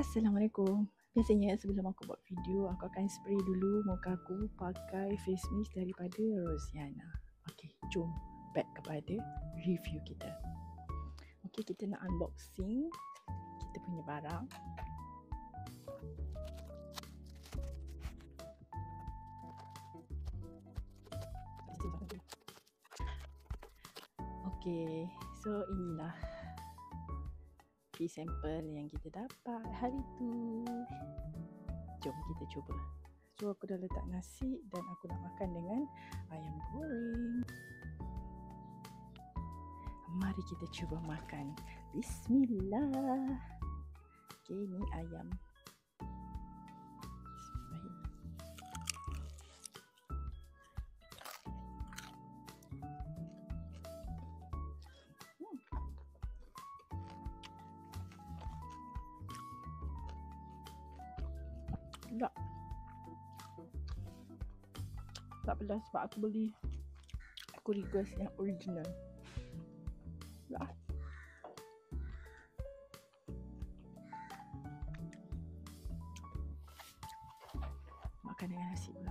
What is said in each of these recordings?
Assalamualaikum. Biasanya sebelum aku buat video, aku akan spray dulu muka aku pakai face mist daripada Rosiana. Okey, jom back kepada review kita. Okey, kita nak unboxing kita punya barang. Okey, so inilah sampel yang kita dapat hari tu. Jom kita cuba. So aku dah letak nasi dan aku nak makan dengan ayam goreng. Mari kita cuba makan. Bismillah. Okey, ni ayam. Tak pedas sebab aku request yang original. Makan dengan nasi pula.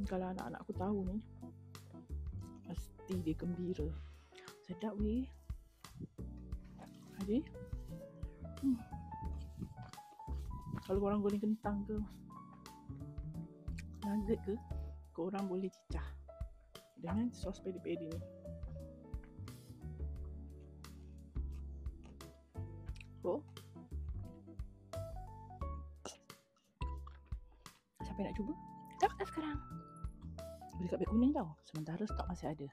Kalau anak-anak aku tahu ni, pasti dia gembira. Sedap weh. Jadi kalau korang goreng kentang ke nugget ke, korang boleh cicah dengan sos peri-peri ni. Oh, siapa nak cuba? Dah sekarang. Beli kat beg kuning tau. Sementara stok masih ada.